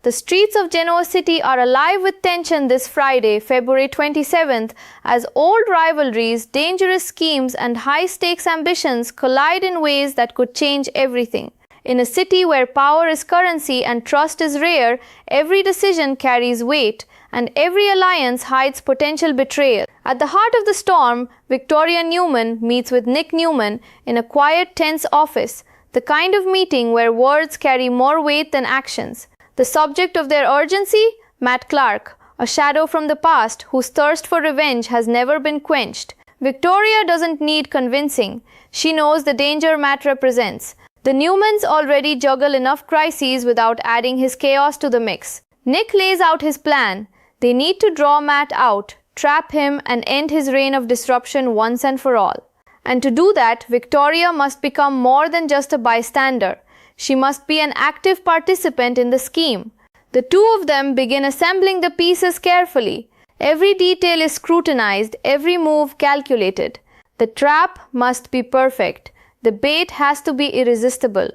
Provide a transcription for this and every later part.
The streets of Genoa City are alive with tension this Friday, February 27th, as old rivalries, dangerous schemes, and high-stakes ambitions collide in ways that could change everything. In a city where power is currency and trust is rare, every decision carries weight, and every alliance hides potential betrayal. At the heart of the storm, Victoria Newman meets with Nick Newman in a quiet, tense office, the kind of meeting where words carry more weight than actions. The subject of their urgency? Matt Clark, a shadow from the past whose thirst for revenge has never been quenched. Victoria doesn't need convincing. She knows the danger Matt represents. The Newmans already juggle enough crises without adding his chaos to the mix. Nick lays out his plan. They need to draw Matt out, trap him, and end his reign of disruption once and for all. And to do that, Victoria must become more than just a bystander. She must be an active participant in the scheme. The two of them begin assembling the pieces carefully. Every detail is scrutinized, every move calculated. The trap must be perfect. The bait has to be irresistible.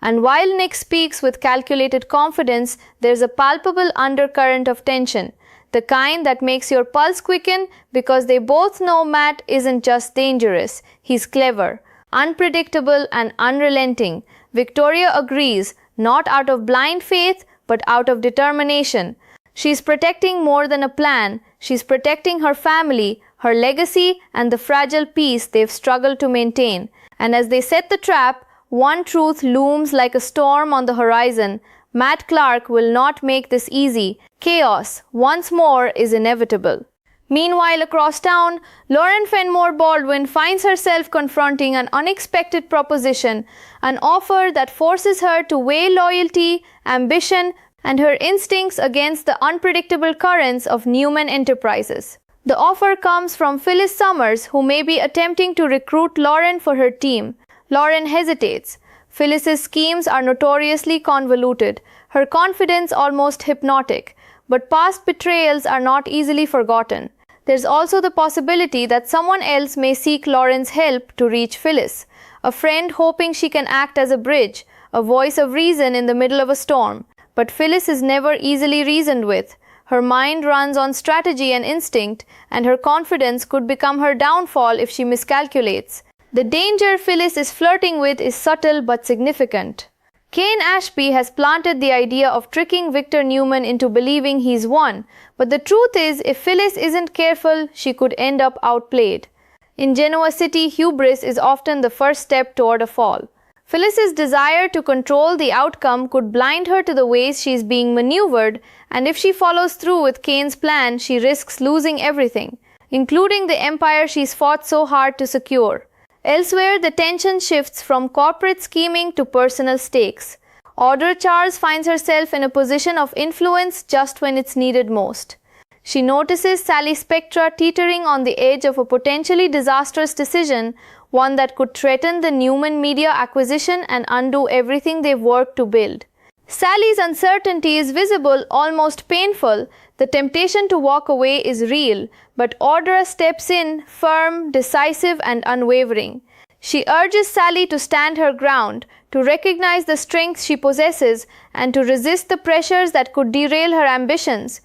And while Nick speaks with calculated confidence, there's a palpable undercurrent of tension, the kind that makes your pulse quicken because they both know Matt isn't just dangerous, he's clever, unpredictable, and unrelenting. Victoria agrees, not out of blind faith, but out of determination. She's protecting more than a plan. She's protecting her family, her legacy, and the fragile peace they've struggled to maintain. And as they set the trap, one truth looms like a storm on the horizon. Matt Clark will not make this easy. Chaos, once more, is inevitable. Meanwhile, across town, Lauren Fenmore Baldwin finds herself confronting an unexpected proposition, an offer that forces her to weigh loyalty, ambition, and her instincts against the unpredictable currents of Newman Enterprises. The offer comes from Phyllis Summers, who may be attempting to recruit Lauren for her team. Lauren hesitates. Phyllis's schemes are notoriously convoluted, her confidence almost hypnotic, but past betrayals are not easily forgotten. There's also the possibility that someone else may seek Lauren's help to reach Phyllis, a friend hoping she can act as a bridge, a voice of reason in the middle of a storm. But Phyllis is never easily reasoned with. Her mind runs on strategy and instinct, and her confidence could become her downfall if she miscalculates. The danger Phyllis is flirting with is subtle but significant. Kane Ashby has planted the idea of tricking Victor Newman into believing he's won, but the truth is, if Phyllis isn't careful, she could end up outplayed. In Genoa City, hubris is often the first step toward a fall. Phyllis's desire to control the outcome could blind her to the ways she's being maneuvered, and if she follows through with Kane's plan, she risks losing everything, including the empire she's fought so hard to secure. Elsewhere, the tension shifts from corporate scheming to personal stakes. Audra Charles finds herself in a position of influence just when it's needed most. She notices Sally Spectra teetering on the edge of a potentially disastrous decision, one that could threaten the Newman media acquisition and undo everything they've worked to build. Sally's uncertainty is visible, almost painful. The temptation to walk away is real, but Audra steps in, firm, decisive, and unwavering. She urges Sally to stand her ground, to recognize the strength she possesses, and to resist the pressures that could derail her ambitions.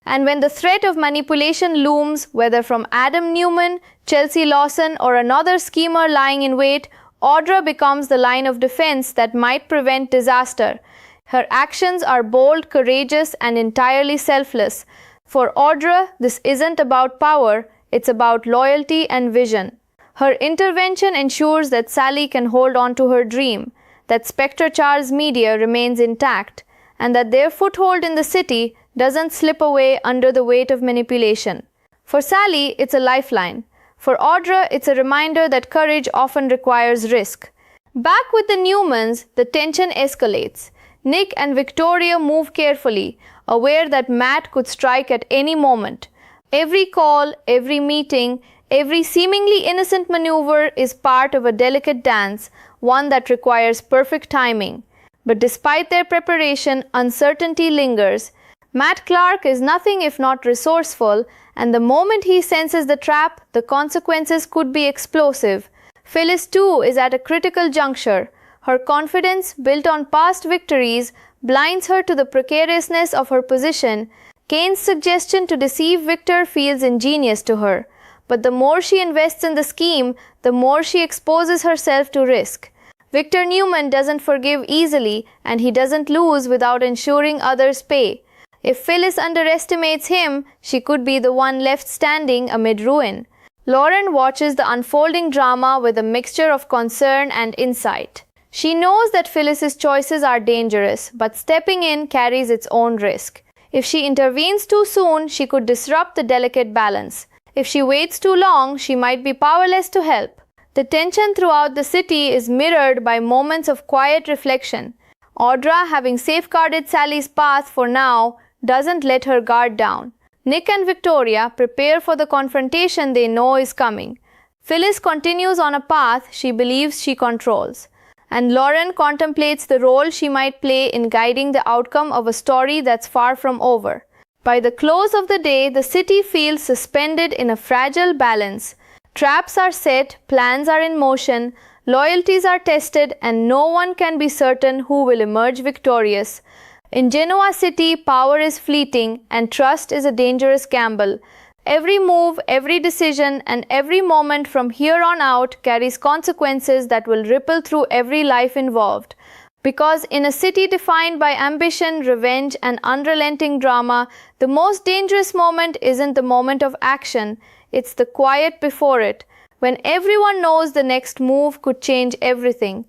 And when the threat of manipulation looms, whether from Adam Newman, Chelsea Lawson, or another schemer lying in wait, Audra becomes the line of defense that might prevent disaster. Her actions are bold, courageous, and entirely selfless. For Audra, this isn't about power, it's about loyalty and vision. Her intervention ensures that Sally can hold on to her dream, that Spectra Charles Media remains intact, and that their foothold in the city doesn't slip away under the weight of manipulation. For Sally, it's a lifeline. For Audra, it's a reminder that courage often requires risk. Back with the Newmans, the tension escalates. Nick and Victoria move carefully, aware that Matt could strike at any moment. Every call, every meeting, every seemingly innocent maneuver is part of a delicate dance, one that requires perfect timing. But despite their preparation, uncertainty lingers. Matt Clark is nothing if not resourceful, and the moment he senses the trap, the consequences could be explosive. Phyllis too is at a critical juncture. Her confidence, built on past victories, blinds her to the precariousness of her position. Kane's suggestion to deceive Victor feels ingenious to her, but the more she invests in the scheme, the more she exposes herself to risk. Victor Newman doesn't forgive easily, and he doesn't lose without ensuring others pay. If Phyllis underestimates him, she could be the one left standing amid ruin. Lauren watches the unfolding drama with a mixture of concern and insight. She knows that Phyllis's choices are dangerous, but stepping in carries its own risk. If she intervenes too soon, she could disrupt the delicate balance. If she waits too long, she might be powerless to help. The tension throughout the city is mirrored by moments of quiet reflection. Audra, having safeguarded Sally's path for now, doesn't let her guard down. Nick and Victoria prepare for the confrontation they know is coming. Phyllis continues on a path she believes she controls, and Lauren contemplates the role she might play in guiding the outcome of a story that's far from over. By the close of the day, the city feels suspended in a fragile balance. Traps are set, plans are in motion, loyalties are tested, and no one can be certain who will emerge victorious. In Genoa City, power is fleeting and trust is a dangerous gamble. Every move, every decision, and every moment from here on out carries consequences that will ripple through every life involved. Because in a city defined by ambition, revenge, and unrelenting drama, the most dangerous moment isn't the moment of action, it's the quiet before it, when everyone knows the next move could change everything.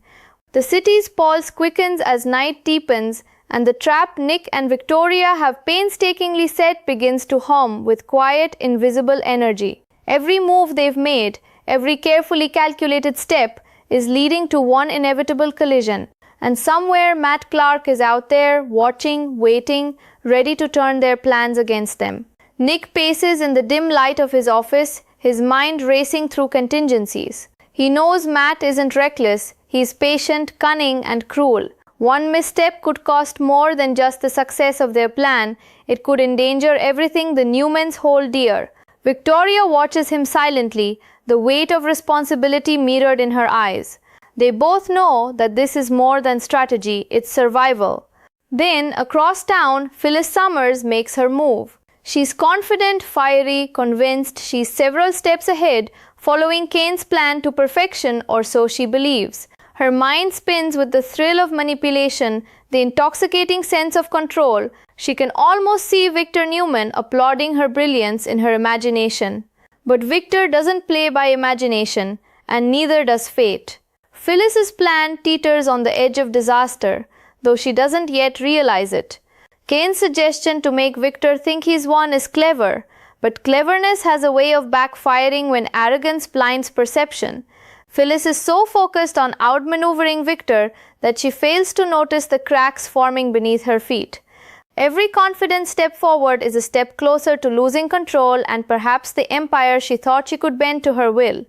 The city's pulse quickens as night deepens, and the trap Nick and Victoria have painstakingly set begins to hum with quiet, invisible energy. Every move they've made, every carefully calculated step, is leading to one inevitable collision. And somewhere Matt Clark is out there, watching, waiting, ready to turn their plans against them. Nick paces in the dim light of his office, his mind racing through contingencies. He knows Matt isn't reckless, he's patient, cunning, and cruel. One misstep could cost more than just the success of their plan. It could endanger everything the Newmans hold dear. Victoria watches him silently, the weight of responsibility mirrored in her eyes. They both know that this is more than strategy, it's survival. Then, across town, Phyllis Summers makes her move. She's confident, fiery, convinced she's several steps ahead, following Kane's plan to perfection, or so she believes. Her mind spins with the thrill of manipulation, the intoxicating sense of control. She can almost see Victor Newman applauding her brilliance in her imagination. But Victor doesn't play by imagination, and neither does fate. Phyllis's plan teeters on the edge of disaster, though she doesn't yet realize it. Kane's suggestion to make Victor think he's won is clever, but cleverness has a way of backfiring when arrogance blinds perception. Phyllis is so focused on outmaneuvering Victor that she fails to notice the cracks forming beneath her feet. Every confident step forward is a step closer to losing control and perhaps the empire she thought she could bend to her will.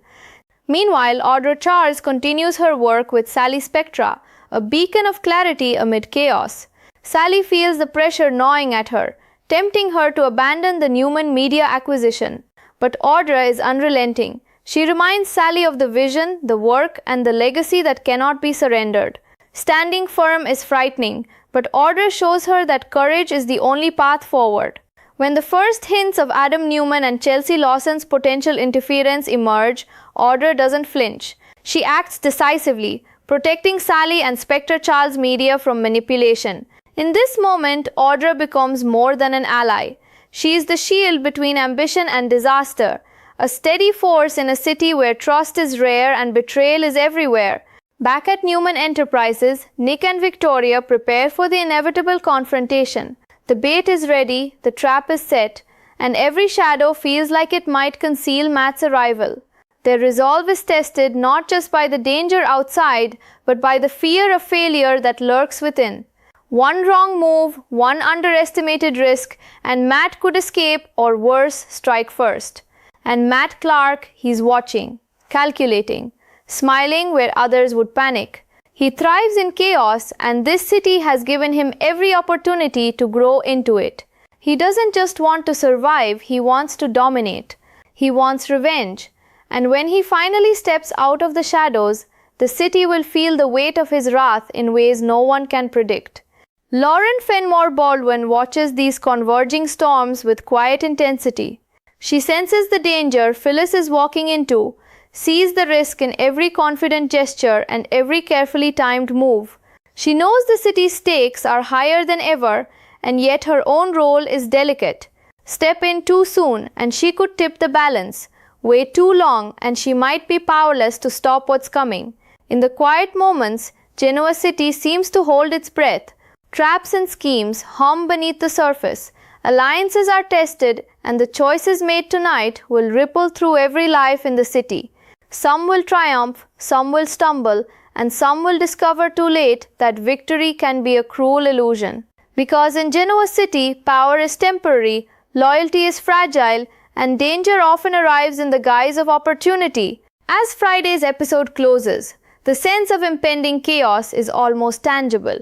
Meanwhile, Audra Charles continues her work with Sally Spectra, a beacon of clarity amid chaos. Sally feels the pressure gnawing at her, tempting her to abandon the Newman media acquisition. But Audra is unrelenting. She reminds Sally of the vision, the work, and the legacy that cannot be surrendered. Standing firm is frightening, but Audra shows her that courage is the only path forward. When the first hints of Adam Newman and Chelsea Lawson's potential interference emerge, Audra doesn't flinch. She acts decisively, protecting Sally and Spectre Charles Media from manipulation. In this moment, Audra becomes more than an ally. She is the shield between ambition and disaster, a steady force in a city where trust is rare and betrayal is everywhere. Back at Newman Enterprises, Nick and Victoria prepare for the inevitable confrontation. The bait is ready, the trap is set, and every shadow feels like it might conceal Matt's arrival. Their resolve is tested not just by the danger outside, but by the fear of failure that lurks within. One wrong move, one underestimated risk, and Matt could escape or worse, strike first. And Matt Clark, he's watching, calculating, smiling where others would panic. He thrives in chaos, and this city has given him every opportunity to grow into it. He doesn't just want to survive, he wants to dominate. He wants revenge. And when he finally steps out of the shadows, the city will feel the weight of his wrath in ways no one can predict. Lauren Fenmore Baldwin watches these converging storms with quiet intensity. She senses the danger Phyllis is walking into, sees the risk in every confident gesture and every carefully timed move. She knows the city's stakes are higher than ever, and yet her own role is delicate. Step in too soon and she could tip the balance. Wait too long and she might be powerless to stop what's coming. In the quiet moments, Genoa City seems to hold its breath. Traps and schemes hum beneath the surface. Alliances are tested, and the choices made tonight will ripple through every life in the city. Some will triumph, some will stumble, and some will discover too late that victory can be a cruel illusion. Because in Genoa City, power is temporary, loyalty is fragile, and danger often arrives in the guise of opportunity. As Friday's episode closes, the sense of impending chaos is almost tangible.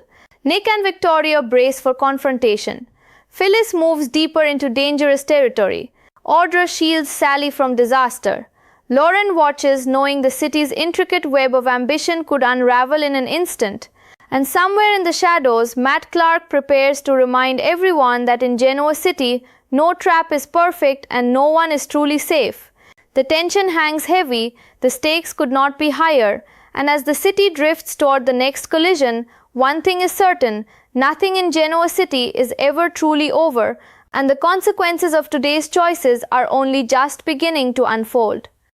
Nick and Victoria brace for confrontation. Phyllis moves deeper into dangerous territory. Audra shields Sally from disaster. Lauren watches, knowing the city's intricate web of ambition could unravel in an instant. And somewhere in the shadows, Matt Clark prepares to remind everyone that in Genoa City, no trap is perfect and no one is truly safe. The tension hangs heavy, the stakes could not be higher, and as the city drifts toward the next collision, one thing is certain: nothing in Genoa City is ever truly over, and the consequences of today's choices are only just beginning to unfold.